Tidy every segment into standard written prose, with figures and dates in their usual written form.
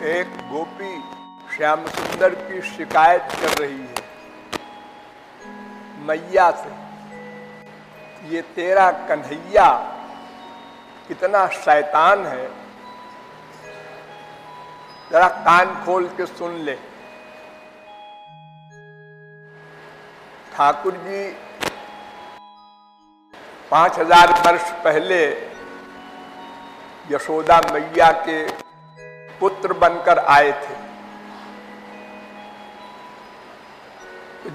एक गोपी श्याम सुंदर की शिकायत कर रही है मैया से, ये तेरा कन्हैया कितना शैतान है, जरा कान खोल के सुन ले। ठाकुर जी 5000 वर्ष पहले यशोदा मैया के पुत्र बनकर आए थे।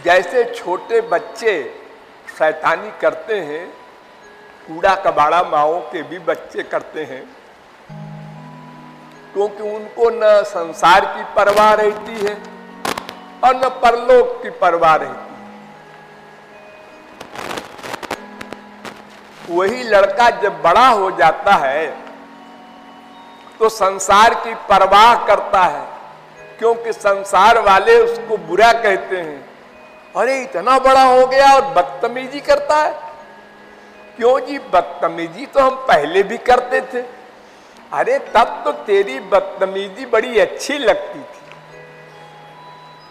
जैसे छोटे बच्चे शैतानी करते हैं, कूड़ा कबाड़ा माओ के भी बच्चे करते हैं, क्योंकि उनको न संसार की परवाह रहती है और न परलोक की परवाह रहती है। वही लड़का जब बड़ा हो जाता है तो संसार की परवाह करता है, क्योंकि संसार वाले उसको बुरा कहते हैं, अरे इतना बड़ा हो गया और बदतमीजी करता है। क्यों जी, बदतमीजी तो हम पहले भी करते थे। अरे तब तो तेरी बदतमीजी बड़ी अच्छी लगती थी।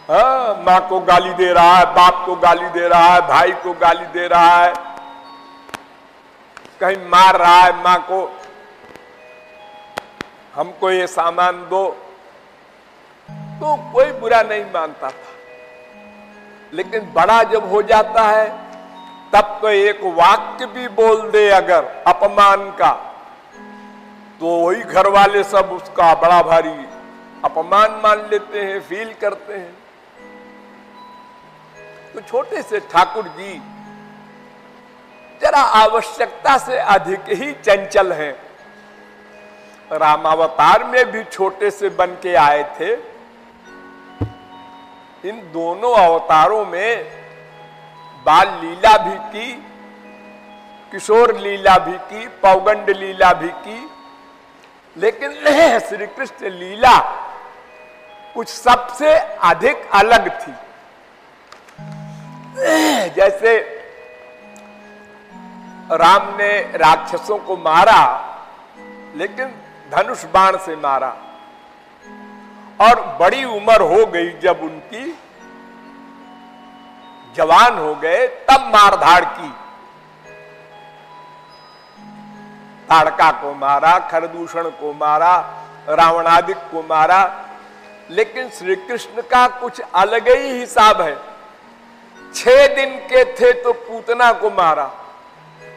हाँ, माँ को गाली दे रहा है, बाप को गाली दे रहा है, भाई को गाली दे रहा है, कहीं मार रहा है माँ को, हमको ये सामान दो, तो कोई बुरा नहीं मानता था। लेकिन बड़ा जब हो जाता है तब तो एक वाक्य भी बोल दे अगर अपमान का, तो वही घर वाले सब उसका बड़ा भारी अपमान मान लेते हैं, फील करते हैं। तो छोटे से ठाकुर जी जरा आवश्यकता से अधिक ही चंचल हैं। रामावतार में भी छोटे से बन के आए थे। इन दोनों अवतारों में बाल लीला भी की, किशोर लीला भी की, पौगंड लीला भी की, लेकिन श्री कृष्ण लीला कुछ सबसे अधिक अलग थी। जैसे राम ने राक्षसों को मारा, लेकिन धनुष बाण से मारा, और बड़ी उम्र हो गई जब उनकी, जवान हो गए, तब मारधाड़ की। ताड़का को मारा, खरदूषण को मारा, रावणादिक को मारा, लेकिन श्री कृष्ण का कुछ अलग ही हिसाब है। 6 दिन के थे तो पूतना को मारा,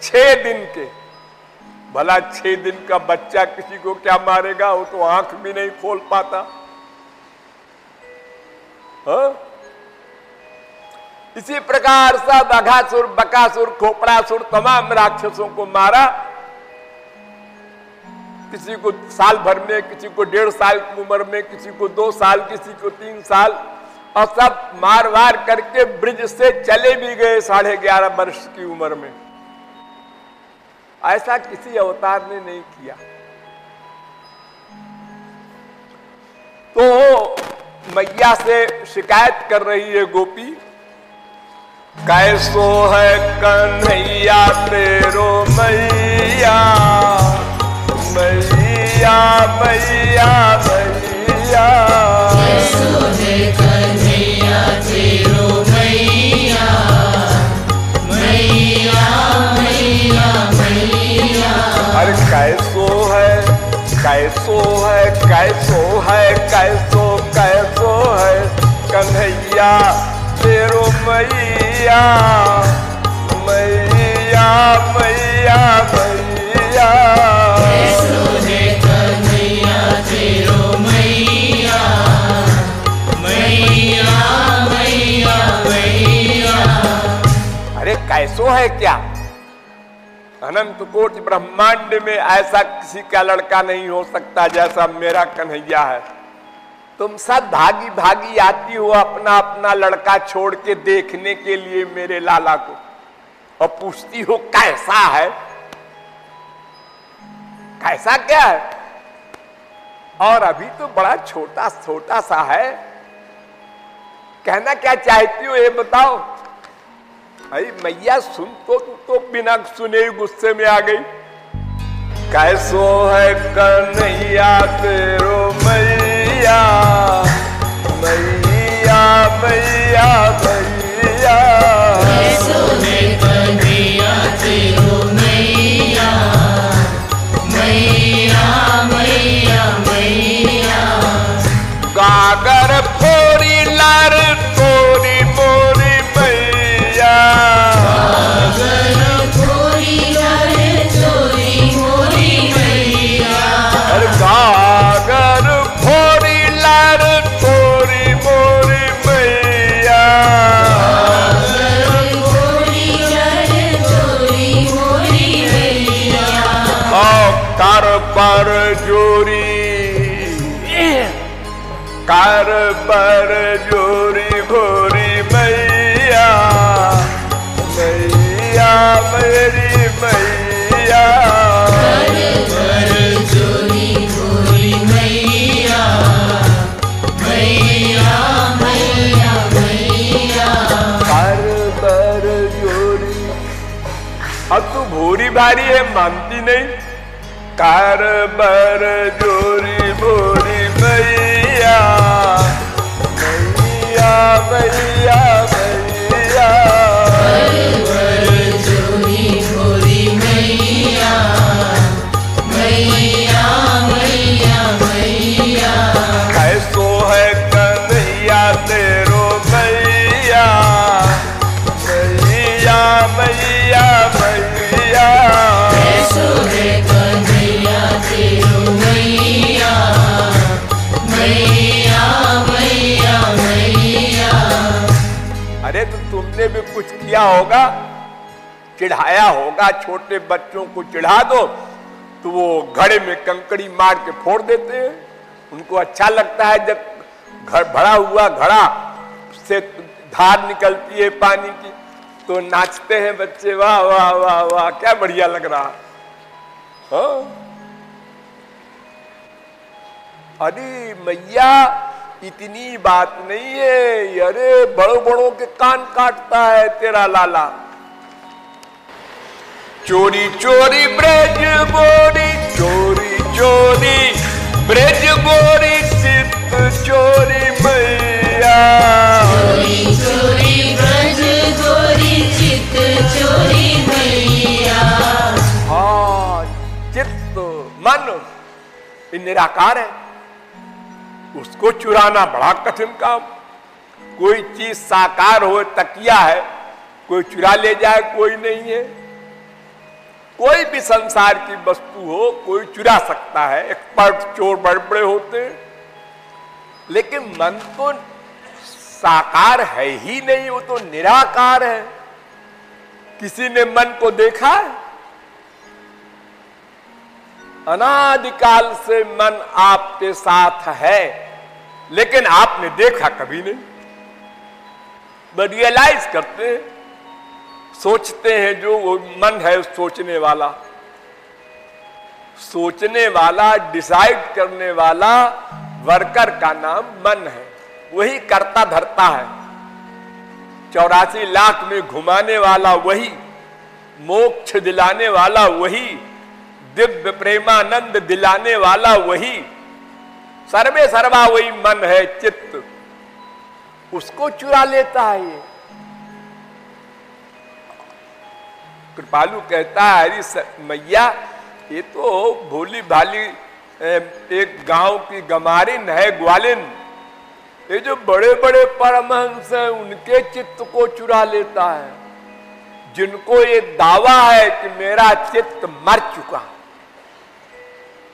6 दिन के। भला 6 दिन का बच्चा किसी को क्या मारेगा, वो तो आंख भी नहीं खोल पाता। हाँ? इसी प्रकार सब अघासुर, बकासुर, खोपड़ासुर तमाम राक्षसों को मारा। किसी को साल भर में, किसी को 1.5 साल की उम्र में, किसी को 2 साल, किसी को 3 साल, और सब मार वार करके ब्रिज से चले भी गए 11.5 वर्ष की उम्र में। ऐसा किसी अवतार ने नहीं किया। तो मैया से शिकायत कर रही है गोपी, कैसो है कन्हैया तेरो मैया, मैया मैया मैया, कैसो है कन्हैया तेरो मैया, मैया मैया मैया। अरे कैसो है, कैसो है, कैसो है, कैसो कैसो है कन्हैया तेरो मैया, मैया मैया मैया। कैसो है कन्हैया तेरो मैया, मैया मैया मैया। अरे कैसो है क्या? अनंत कोटि ब्रह्मांड में ऐसा किसी का लड़का नहीं हो सकता जैसा मेरा कन्हैया है। तुम सब भागी भागी आती हो अपना अपना लड़का छोड़ के देखने के लिए मेरे लाला को, और पूछती हो कैसा है। कैसा क्या है? और अभी तो बड़ा छोटा छोटा सा है। कहना क्या चाहती हो ये बताओ। अरे मैया सुन तो बिना सुने गुस्से में आ गई। कैसो है कन्हैया तेरो मैया, मैया मैया मैया यशोदे कन्हैया तेरो मैया मैया मैया मैया गागर फोरी लार तोरी मोरी मैया गागर फोरी लार तोरी मोरी मैया गागर फोरी लार तोरी मोरी मैया गागर फोरी लार तोरी मोरी मैया कर पर जोरी कर पर जोरी भोरी मैया मैया मेरी मैया कर जोरी भोरी मैया मैया मैया मैया कर पर जोरी। अब तू भोरी भारी है मानती नहीं। कर बर जोरी भोरी मैया मैया मैया मैया कर जोरी भोरी मैया मैया मैया मैया कैसो है कन्हैया तेरो मैया मैया मैया मैया यशोदे कन्हैया तेरो मैया मैया मैया मैया अरे तो तुमने भी कुछ किया होगा, चिढ़ाया होगा। छोटे बच्चों को चिढ़ा दो तो वो घड़े में कंकड़ी मार के फोड़ देते हैं। उनको अच्छा लगता है जब घर भरा हुआ घड़ा से धार निकलती है पानी की, तो नाचते हैं बच्चे, वाह वाह वाह वाह क्या बढ़िया लग रहा। हाँ? अरे मैया इतनी बात नहीं है। अरे बड़ों बड़ों के कान काटता है तेरा लाला। चोरी चोरी ब्रज गोरी चोरी चोरी ब्रज गोरी चित चोरी मैया चोरी चोरी ब्रज गोरी चित चोरी मैया हाँ चित्त मन ये निराकार है, उसको चुराना बड़ा कठिन काम। कोई चीज साकार हो, तकिया है, कोई चुरा ले जाए कोई नहीं है। कोई भी संसार की वस्तु हो कोई चुरा सकता है, एक्सपर्ट चोर बड़े बड़े होते हैं। लेकिन मन तो साकार है ही नहीं, वो तो निराकार है। किसी ने मन को देखा है? अनादिकाल से मन आपके साथ है, लेकिन आपने देखा कभी नहीं। रियलाइज करते हैं, सोचते हैं। जो वो मन है सोचने वाला डिसाइड करने वाला वर्कर का नाम मन है। वही करता धरता है। 84 लाख में घुमाने वाला वही, मोक्ष दिलाने वाला वही, दिव्य प्रेमानंद दिलाने वाला वही, सर्वे सर्वा वही मन है चित्त। उसको चुरा लेता है ये। कृपालु कहता है अरे मैया ये तो भोली भाली एक गांव की गमारिन है, ग्वालिन। ये जो बड़े बड़े परमहंस हैं उनके चित्त को चुरा लेता है, जिनको ये दावा है कि मेरा चित्त मर चुका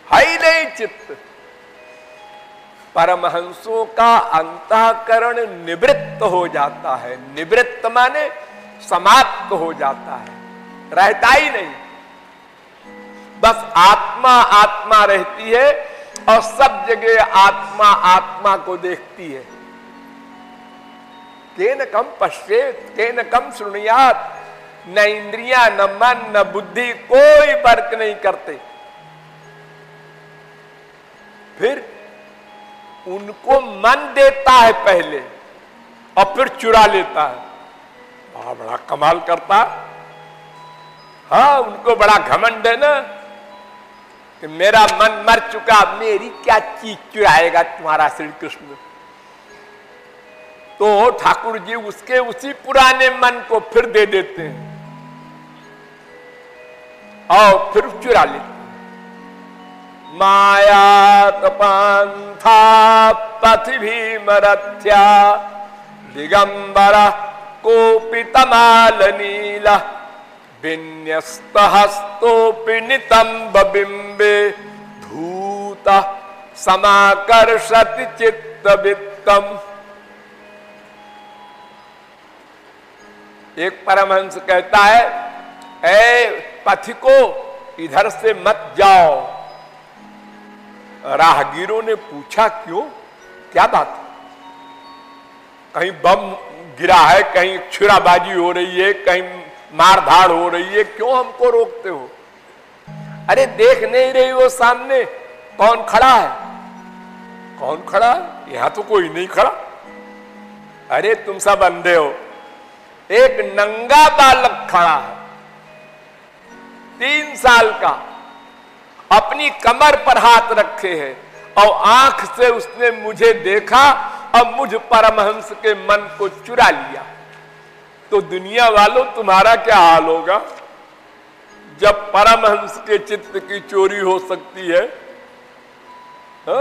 है ही नहीं चित्त। परमहंसों का अंतःकरण निवृत्त हो जाता है। निवृत्त माने समाप्त हो जाता है, रहता ही नहीं। बस आत्मा आत्मा रहती है और सब जगह आत्मा आत्मा को देखती है। केन कम पश्चेत केन कम सुनियात। न इंद्रियां न मन न बुद्धि कोई वर्क नहीं करते। फिर उनको मन देता है पहले और फिर चुरा लेता है। बड़ा कमाल करता। हाँ उनको बड़ा घमंड है ना। कि मेरा मन मर चुका, मेरी क्या चीज चुराएगा तुम्हारा श्री कृष्ण। तो ठाकुर जी उसके उसी पुराने मन को फिर दे देते हैं और फिर चुरा लेते हैं। माया तपंथा पथि भीमरथ्या दिगंबरा कोपितमाल नीला विन्यस्त हस्तोपि नितंब बिंबे धूत समाकर्षति चित्त वित्तम। एक परमहंस कहता है, ऐ पथिको इधर से मत जाओ। राहगीरों ने पूछा क्यों, क्या बात है? कहीं बम गिरा है, कहीं छुराबाजी हो रही है, कहीं मारधाड़ हो रही है, क्यों हमको रोकते हो? अरे देख नहीं रही हो सामने कौन खड़ा है? कौन खड़ा है? यहां तो कोई नहीं खड़ा। अरे तुम सब अंधे हो। एक नंगा बालक खड़ा है, 3 साल का, अपनी कमर पर हाथ रखे है और आंख से उसने मुझे देखा और मुझ परमहंस के मन को चुरा लिया। तो दुनिया वालों तुम्हारा क्या हाल होगा जब परमहंस के चित्त की चोरी हो सकती है? हा?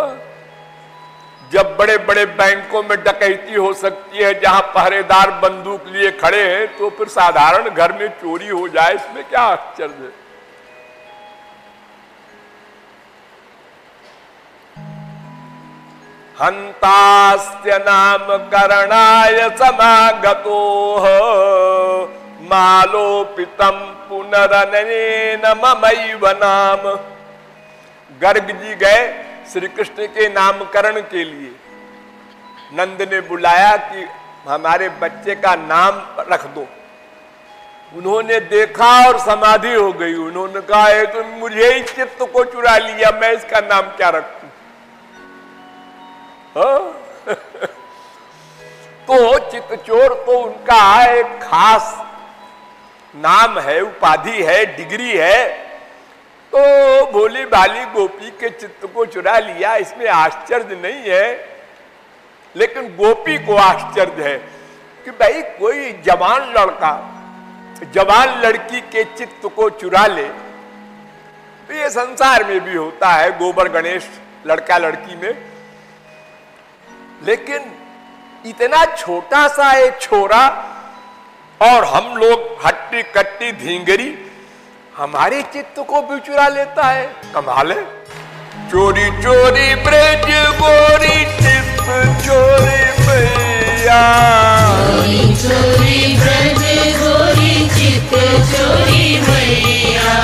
जब बड़े बड़े बैंकों में डकैती हो सकती है जहां पहरेदार बंदूक लिए खड़े हैं, तो फिर साधारण घर में चोरी हो जाए, इसमें क्या आश्चर्य है? हंतास्य नाम करणाय समागतोः मालोपितम पुनरनेन ममैव नाम। गर्ग जी गए श्री कृष्ण के नामकरण के लिए। नंद ने बुलाया कि हमारे बच्चे का नाम रख दो। उन्होंने देखा और समाधि हो गई। उन्होंने कहा, ये तो मुझे ही चित्त को चुरा लिया, मैं इसका नाम क्या रखूं? तो चित्तचोर तो उनका एक खास नाम है, उपाधि है, डिग्री है। तो भोली भाली गोपी के चित्त को चुरा लिया, इसमें आश्चर्य नहीं है। लेकिन गोपी को आश्चर्य है कि भाई कोई जवान लड़का जवान लड़की के चित्त को चुरा ले। तो ये संसार में भी होता है, गोबर गणेश लड़का लड़की में। लेकिन इतना छोटा सा एक छोरा और हम लोग हट्टी कट्टी धींगरी हमारे चित्त को भी चुरा लेता है, कमाल है। चोरी चोरी ब्रज गोरी चित्त चोरी मैया, चोरी चोरी ब्रज गोरी चित्त चोरी मैया।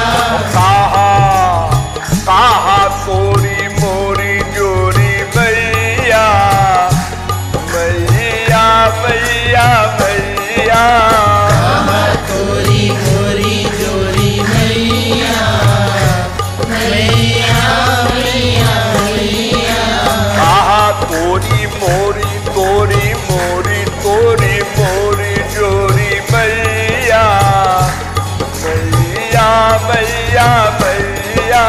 कहा तोरी मोरी जोरी मैया, मैया मैया मैया। कहा तोरी मोरी जोरी मैया, मैया मैया मैया। कहा तोरी मोरी तोरी मोरी तोरी मोरी जोरी मैया, मैया मैया मैया।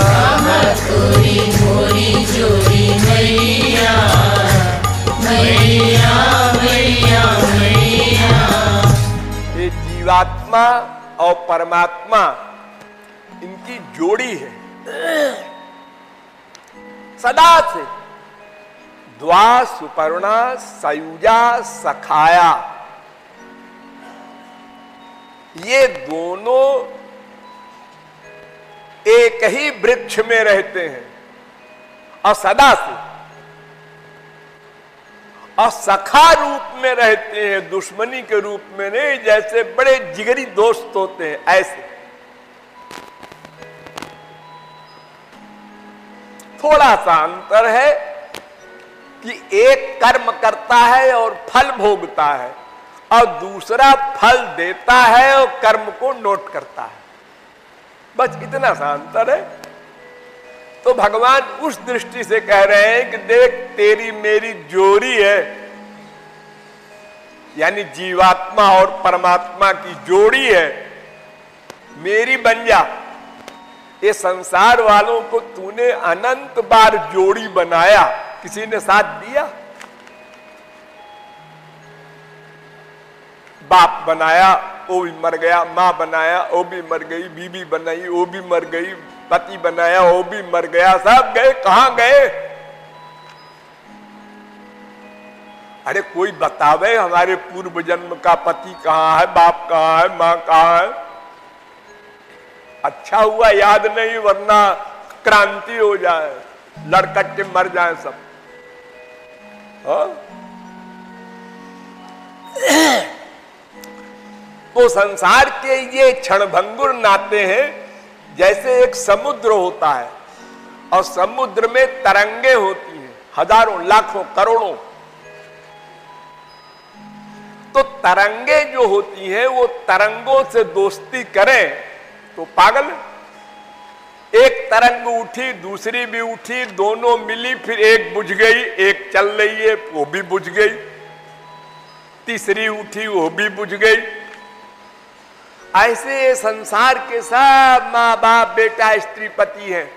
कहा तोरी मोरी जोरी मैया, मैया मैया मैया। ये जीवात्मा और परमात्मा इनकी जोड़ी है सदा से। द्वा सुपर्णा सयुजा सखाया, ये दोनों एक ही वृक्ष में रहते हैं और सदा से, और सखा रूप में रहते हैं, दुश्मनी के रूप में नहीं। जैसे बड़े जिगरी दोस्त होते हैं ऐसे। थोड़ा सा अंतर है कि एक कर्म करता है और फल भोगता है और दूसरा फल देता है और कर्म को नोट करता है, बस इतना सा अंतर है। तो भगवान उस दृष्टि से कह रहे हैं कि देख तेरी मेरी जोड़ी है, यानी जीवात्मा और परमात्मा की जोड़ी है, मेरी बन जा। ये संसार वालों को तूने अनंत बार जोड़ी बनाया, किसी ने साथ दिया? बाप बनाया वो भी मर गया, माँ बनाया वो भी मर गई, बीवी बनाई वो भी मर गई, पति बनाया वो भी मर गया, सब गए। कहां गए? अरे कोई बतावे हमारे पूर्व जन्म का पति कहाँ है, बाप कहाँ है, माँ कहाँ है? अच्छा हुआ याद नहीं, वरना क्रांति हो जाए, लड़कट के मर जाए सब। तो संसार के ये क्षणभंगुर नाते हैं, जैसे एक समुद्र होता है और समुद्र में तरंगे होती हैं, हजारों लाखों करोड़ों। तो तरंगे जो होती हैं वो तरंगों से दोस्ती करें तो पागल। एक तरंग उठी, दूसरी भी उठी, दोनों मिली, फिर एक बुझ गई, एक चल रही है वो भी बुझ गई, तीसरी उठी वो भी बुझ गई। ऐसे संसार के सब माँ बाप बेटा स्त्री पति हैं,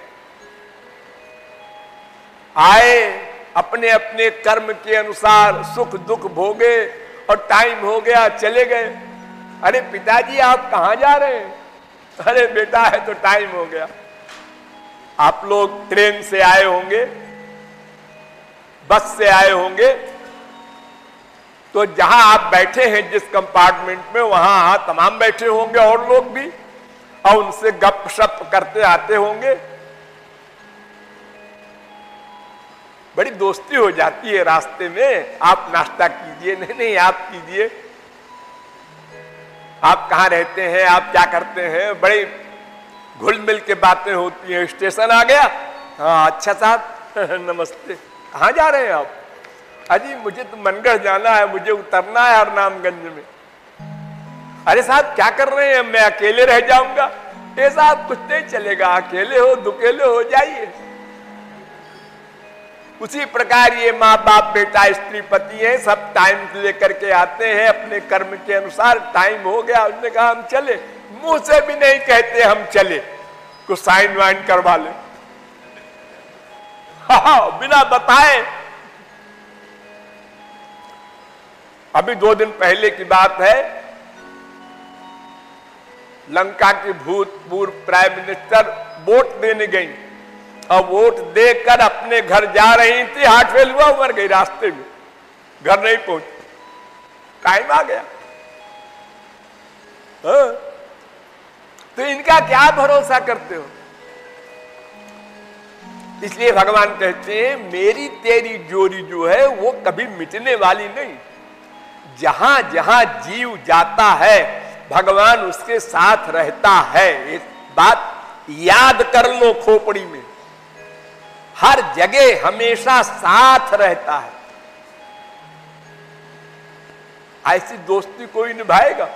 आए अपने अपने कर्म के अनुसार सुख दुख भोगे और टाइम हो गया चले गए। अरे पिताजी आप कहां जा रहे हैं? अरे बेटा है तो टाइम हो गया। आप लोग ट्रेन से आए होंगे, बस से आए होंगे, तो जहां आप बैठे हैं जिस कंपार्टमेंट में, वहां तमाम बैठे होंगे और लोग भी, और उनसे गपशप करते आते होंगे। बड़ी दोस्ती हो जाती है रास्ते में। आप नाश्ता कीजिए, नहीं नहीं आप कीजिए, आप कहाँ रहते हैं, आप क्या करते हैं, बड़े घुल मिल के बातें होती हैं। स्टेशन आ गया, हाँ अच्छा साहब नमस्ते, कहाँ जा रहे हैं आप? अजी मुझे तो मनगढ़ जाना है, मुझे उतरना है हरनामगंज में। अरे साहब क्या कर रहे हैं, मैं अकेले रह जाऊंगा। ये साहब कुछ नहीं चलेगा, अकेले हो दुकेले हो जाइए। उसी प्रकार ये माँ बाप बेटा स्त्री पति है, सब टाइम लेकर के आते हैं अपने कर्म के अनुसार। टाइम हो गया, उसने कहा हम चले, मुंह से भी नहीं कहते हम चले, कुछ साइन वाइन करवा ले, हाँ बिना बताए। अभी 2 दिन पहले की बात है, लंका की भूतपूर्व प्राइम मिनिस्टर वोट देने गई और वोट देकर अपने घर जा रही थी, हार्ट फेल हुआ, मर गई रास्ते में, घर नहीं पहुंची, टाइम आ गया। तो इनका क्या भरोसा करते हो? इसलिए भगवान कहते हैं मेरी तेरी जोड़ी जो है वो कभी मिटने वाली नहीं। जहां जहां जीव जाता है भगवान उसके साथ रहता है। इस बात याद कर लो खोपड़ी में, हर जगह हमेशा साथ रहता है। ऐसी दोस्ती कोई निभाएगा?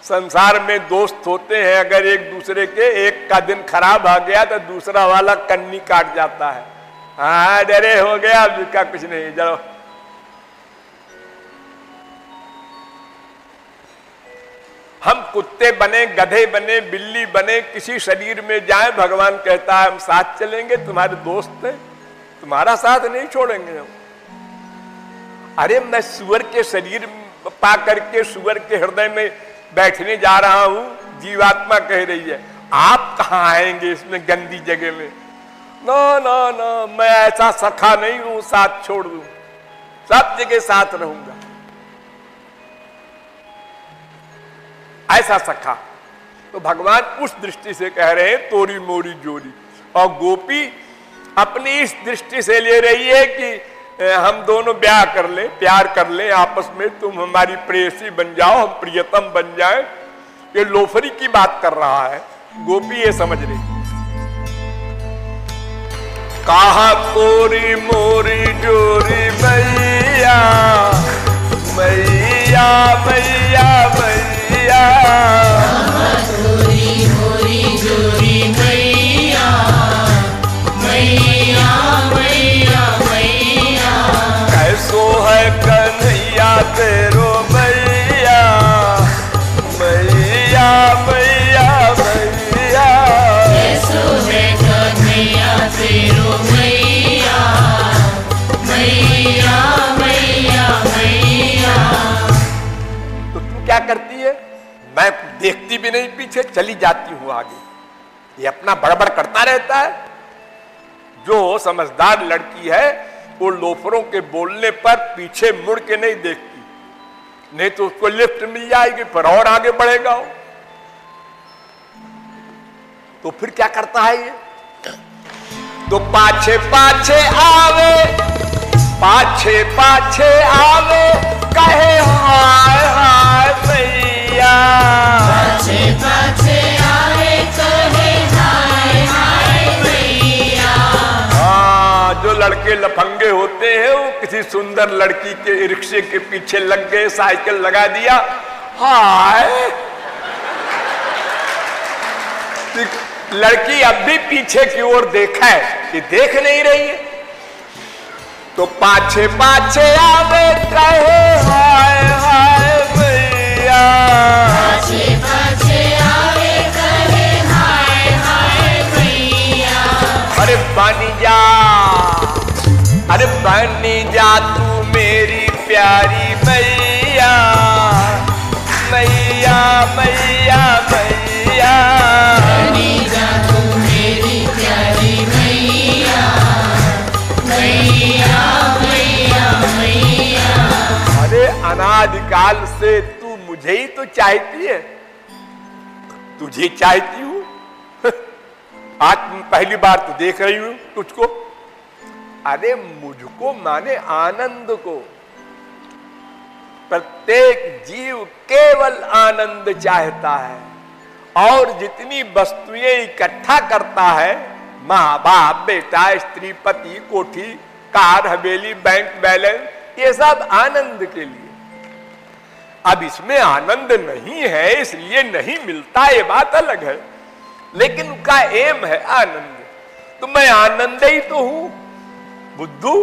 संसार में दोस्त होते हैं, अगर एक दूसरे के एक का दिन खराब आ गया तो दूसरा वाला कन्नी काट जाता है। हाँ डरे हो गया, अब का कुछ नहीं, चलो। हम कुत्ते बने, गधे बने, बिल्ली बने, किसी शरीर में जाए, भगवान कहता है हम साथ चलेंगे, तुम्हारे दोस्त हैं, तुम्हारा साथ नहीं छोड़ेंगे हम। अरे मैं सुअर के शरीर पा करके सुअर के हृदय में बैठने जा रहा हूं, जीवात्मा कह रही है आप कहां आएंगे इसमें गंदी जगह में? ना ना ना, मैं ऐसा सखा नहीं हूं साथ छोड़ दूं, सब जगह साथ रहूंगा, ऐसा सखा। तो भगवान उस दृष्टि से कह रहे हैं तोरी मोरी जोड़ी, और गोपी अपनी इस दृष्टि से ले रही है कि हम दोनों ब्याह कर लें, प्यार कर लें आपस में, तुम हमारी प्रेयसी बन जाओ, हम प्रियतम बन जाएं। ये लोफरी की बात कर रहा है, गोपी ये समझ रही। कहा तोरी मोरी जोड़ी मैया मैया मैया मैया, तोरी मोरी जोड़ी मैया मैया मैया मैया, कैसो है कन्हैया तेरो मैया मैया मैया मैया, कैसो नहीं पीछे, चली जाती हूं आगे। ये अपना बड़बड़ करता रहता है। जो समझदार लड़की है वो लोफरों के बोलने पर पीछे मुड़ के नहीं देखती, नहीं तो उसको लिफ्ट मिल जाएगी, फिर और आगे बढ़ेगा वो। तो फिर क्या करता है ये? तो पाछे पाछे आवे, पाछे पाछे आवे, कहे हाय हाय मैया। पाछे पाछे आवे, कहे हाय हाय मैया। हाँ, जो लड़के लफंगे होते हैं वो किसी सुंदर लड़की के रिक्शे के पीछे लग गए, साइकिल लगा दिया, हाय। लड़की अब भी पीछे की ओर देखा है कि देख नहीं रही है, तो पाछे पाछे आवे, कहे हाय हाय मैया। पाछे पाछे आवे, कहे हाय हाय मैया। अरे बनी जा, अरे बनी जा तू मेरी प्यारी मैया, मैया मैया मैया। बनी जा तू मेरी प्यारी मैया, मैया मैया मैया। अरे अनादिकाल से तू मुझे ही तो चाहती है, तुझे चाहती हूं। आज पहली बार तो देख रही हूं तुझको। अरे मुझको माने आनंद को। प्रत्येक जीव केवल आनंद चाहता है, और जितनी वस्तुएं इकट्ठा करता है, माँ बाप बेटा स्त्री पति कोठी कार हवेली बैंक बैलेंस, ये सब आनंद के लिए। अब इसमें आनंद नहीं है इसलिए नहीं मिलता, ये बात अलग है, लेकिन उनका एम है आनंद। तो मैं आनंद ही तो हूं बुद्धू।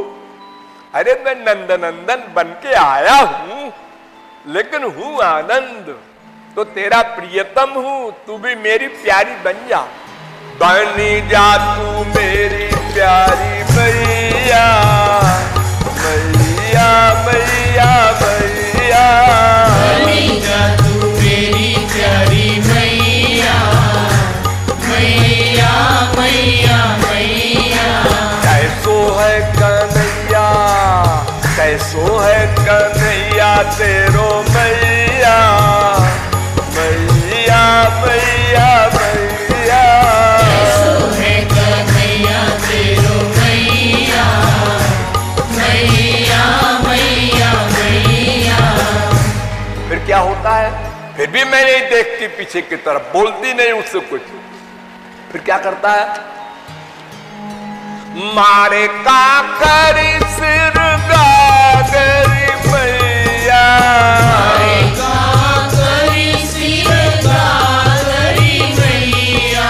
अरे मैं नंदनंदन बन के आया हूं, लेकिन हूं आनंद। तो तेरा प्रियतम हूं, तू भी मेरी प्यारी बन जा। बनी जा तू मेरी प्यारी मैया, मैया मैया मैया। बनी जा तू मेरी प्यारी मैया, मैया मैया मैया। कैसो है कन्हैया, कैसो है कन्हैया तेरो मैया, मैया मैया मैया। कैसो है कन्हैया तेरो मैया, मैया मैया मैया। फिर क्या होता है? फिर भी मैं नहीं देखती पीछे की तरफ, बोलती नहीं उससे कुछ। फिर क्या करता है? मारे काकर सिर गागरी मैया, मारे काकरी सिर गागरी मैया।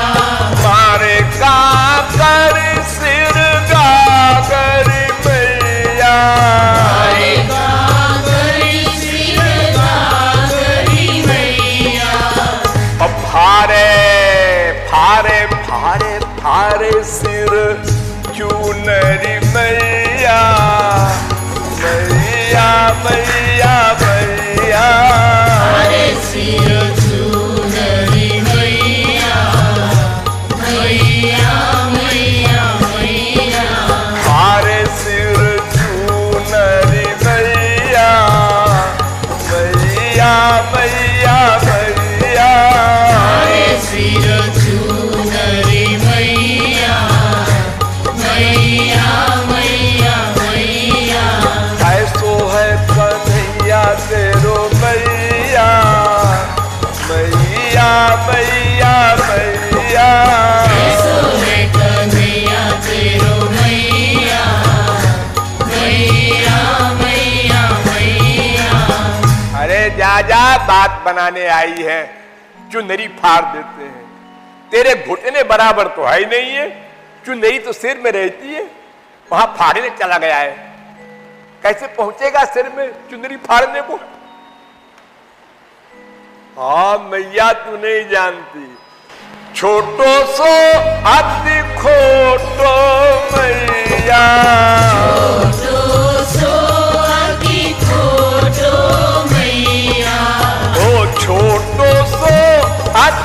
मारे काकर सिर गागरी मैया। मारे काकरी सिर गागरी मैया। अब फारे फारे फारे फारे सिर चूनरी मैया, मैया मैया मैया। हरे सिर चूनरी मैया, मैया मैया मैया। फारे सिर चूनरी मैया, मैया मैया मैया। हरे सिर चूनरी मैया, मैया मैया मैया। कैसो है कन्हैया तेरो मैया, मैया मैया मैया। कैसो है कन्हैया तेरो मैया, मैया मैया मैया। अरे जा जा, बात बनाने आई है, चुनरी फाड़ देते हैं। तेरे घुटने बराबर तो है ही नहीं है, चुनरी तो सिर में रहती है, वहां फाड़ने चला गया है। कैसे पहुंचेगा सिर में चुनरी फाड़ने को? हाँ मैया तू नहीं जानती, छोटो सो अति खोटो मैया। छोटो सो अति खोटो मैया। ओ छोटो सो अति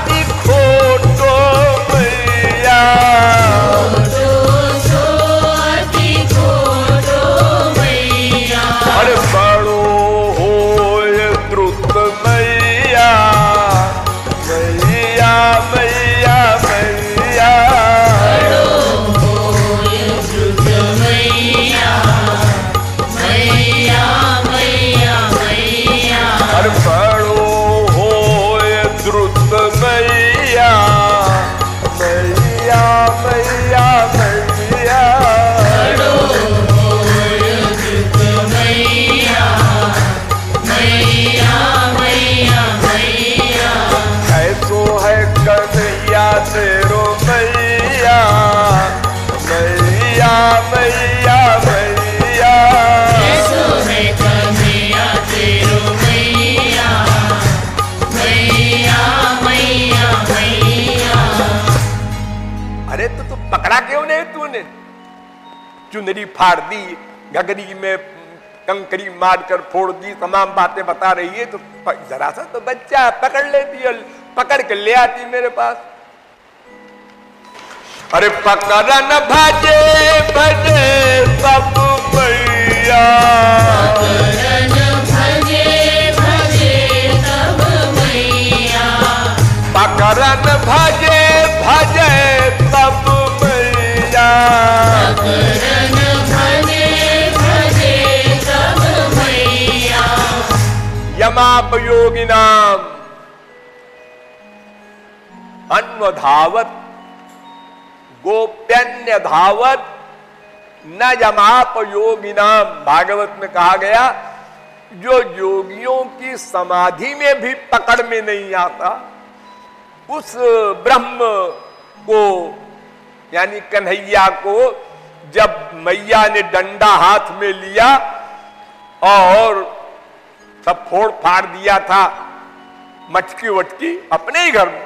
पकड़ा क्यों नहीं तूने? चुनरी फाड़ दी, घगरी में कंकरी मारकर फोड़ दी, तमाम बातें बता रही है। तो जरा सा तो बच्चा पकड़ लेती और पकड़ के ले आती मेरे पास। अरे पकड़न भजे भजे सब मैया, पकड़न भजे भजे सब मैया, यमापयोगिनाम अन्वधावत गोप्यन्य धावत न यमापयोगिनाम। भागवत में कहा गया जो योगियों की समाधि में भी पकड़ में नहीं आता, उस ब्रह्म को यानी कन्हैया को जब मैया ने डंडा हाथ में लिया और सब फोड़ फाड़ दिया था मटकी वटकी अपने ही घर में,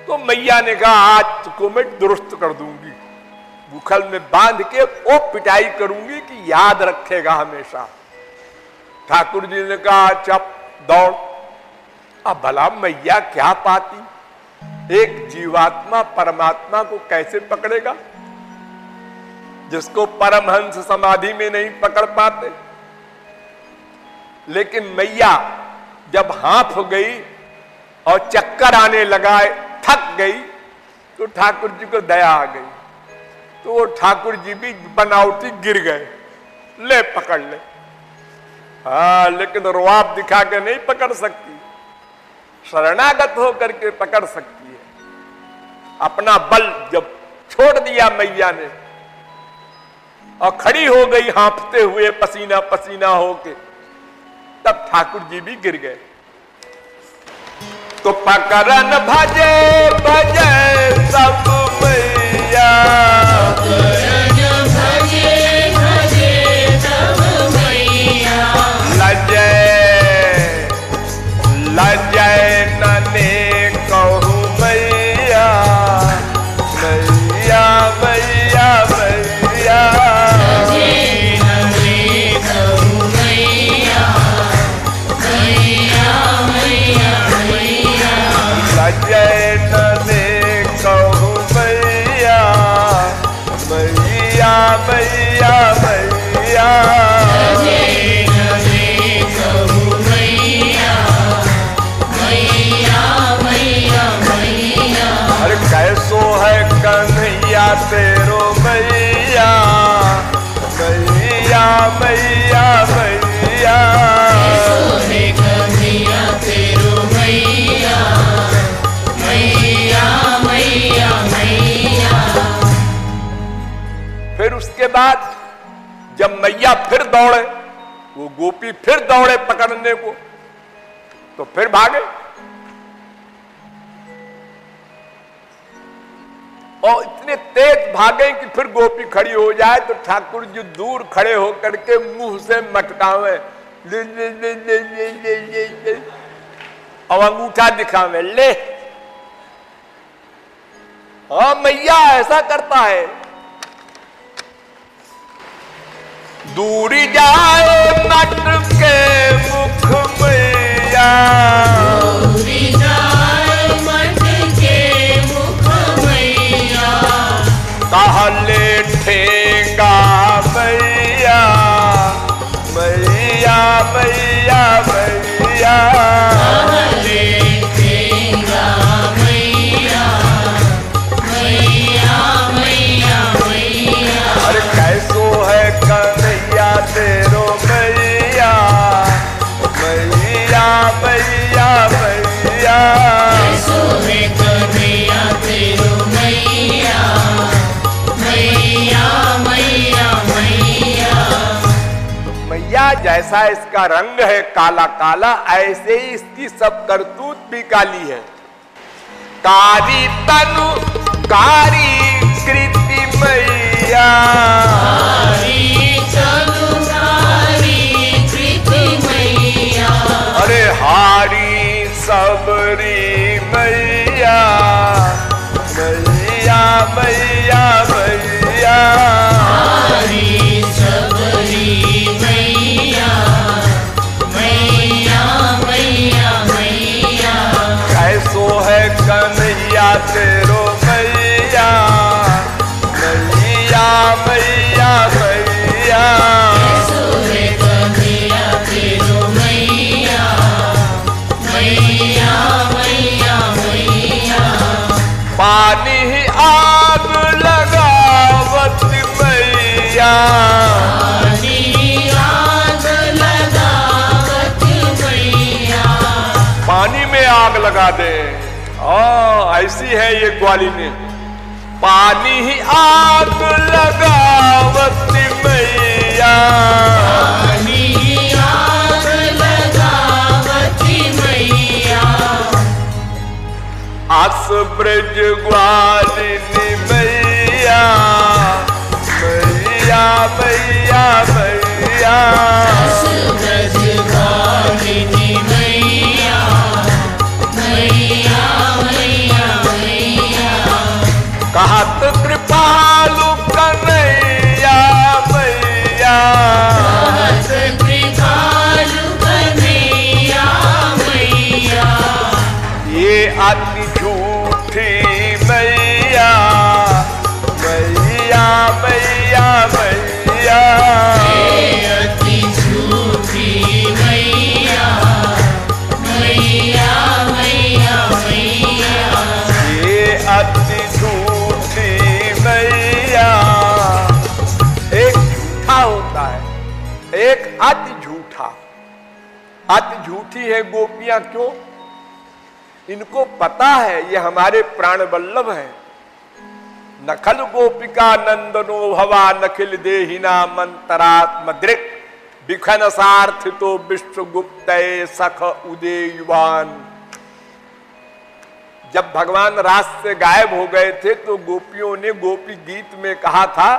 तो मैया ने कहा आज तुझको मैं दुरुस्त कर दूंगी, बुखल में बांध के वो पिटाई करूंगी कि याद रखेगा हमेशा। ठाकुर जी ने कहा चप दौड़। अब भला मैया क्या पाती, एक जीवात्मा परमात्मा को कैसे पकड़ेगा जिसको परमहंस समाधि में नहीं पकड़ पाते। लेकिन मैया जब हाँफ गई और चक्कर आने लगा, थक गई, तो ठाकुर जी को दया आ गई, तो वो ठाकुर जी भी बनावटी गिर गए, ले पकड़ ले। हाँ, लेकिन रुआब दिखा के नहीं पकड़ सकती, शरणागत होकर के पकड़ सकती है। अपना बल जब छोड़ दिया मैया ने और खड़ी हो गई हाँफते हुए पसीना पसीना होके, तब ठाकुर जी भी गिर गए। तो पकड़न भजे भजे सब मैया, लजय नने कहू मैया, मैया मैया मैया, लजय नने कहू मैया, मैया मैया मैया, अरे कैसो है कन्हैया तेरो मैया, मैया मैया मैया, कन्हैया तेरो मैया, मैया मैया मैया। फिर उसके बाद जब मैया फिर दौड़े, वो गोपी फिर दौड़े पकड़ने को, तो फिर भागे और इतने तेज भागे कि फिर गोपी खड़ी हो जाए तो ठाकुर जी दूर खड़े होकर के मुंह से मटकावे, ले ले ले ले ले ले ले ले, और अंगूठा दिखावे, ले। हाँ, मैया ऐसा करता है। दूरी जाए मट के मुख मैया, दूरी जाए मट के मुख मैया, कहले ठेंगा मैया, मैया मैया मैया, कहले ठेंगा मैया, मैया मैया मैया। अरे कैसो है कन्हैया तेरो मैया, मैया मैया मैया, कैसो है कन्हैया तेरो मैया, मैया मैया मैया। मैया जैसा इसका रंग है काला काला, ऐसे ही इसकी सब करतूत भी काली है। कारी तनु कारी कृति मैया, कारी तनु कारी कृति मैया, अरे हारी सबरी मैया, मैया मैया लगा दे। ऐसी है ये ग्वालिनी, पानी ही आग लगावती मैया, पानी ही आग लगावती मैया, आस ब्रज ग्वालिनी मैया, मैया मैया मैया, आस ब्रज ग्वालिनी मैया, मैया मैया मैया, कहत कृपालु कन्हैया मैया, कहत कृपालु कन्हैया मैया, ये अति झूठी मैया, मैया मैया मैया, ये अति झूठी मैया, मैया मैया मैया, ये अति झूठी मैया। एक झूठा होता है, एक अति झूठा। अति झूठी है गोपियां, क्यों? इनको पता है ये हमारे प्राण वल्लभ है। नखल गोपिका नंदनो भवा नखिल देहिना मंतरात्म दृक् विखन सार्थितो विश्वगुप्त सख उदयवान। जब भगवान रास से गायब हो गए थे तो गोपियों ने गोपी गीत में कहा था,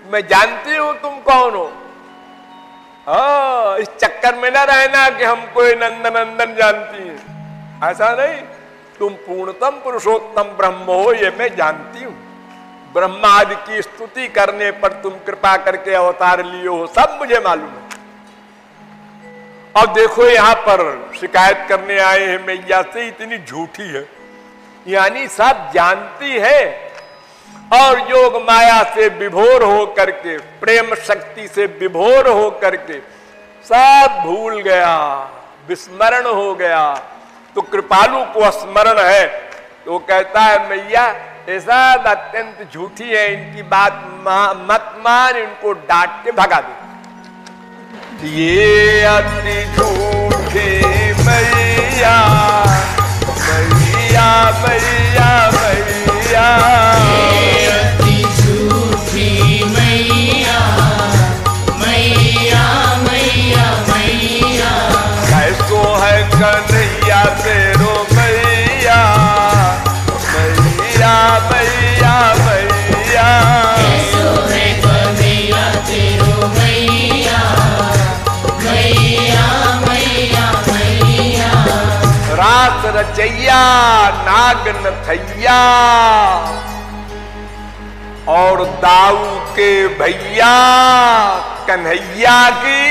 मैं जानती हूं तुम कौन हो। इस चक्कर में ना रहना कि हम कोई नंदन जानती हैं, ऐसा नहीं। तुम पूर्णतम पुरुषोत्तम ब्रह्म हो, ये मैं जानती हूं। ब्रह्मा आदि की स्तुति करने पर तुम कृपा करके अवतार लिए हो, सब मुझे मालूम है। अब देखो यहां पर शिकायत करने आए हैं मैया से, इतनी झूठी है, यानी सब जानती है और योग माया से विभोर हो करके, प्रेम शक्ति से विभोर हो करके सब भूल गया, विस्मरण हो गया। तो कृपालु को स्मरण है, तो वो कहता है मैया ये सब अत्यंत झूठी है, इनकी बात मत मान, इनको डांट के भगा दे। ये अति झूठी मैया, मैया मैया मैया, ये अति झूठी मैया, मैया मैया मैया, कैसो है कन्हैया तेरो मैया, मैया मैया मैया, कैसो है कन्हैया तेरो मैया, मैया मैया मैया, रास रचैया नाग नथैया और दाऊ के भैया कन्हैया की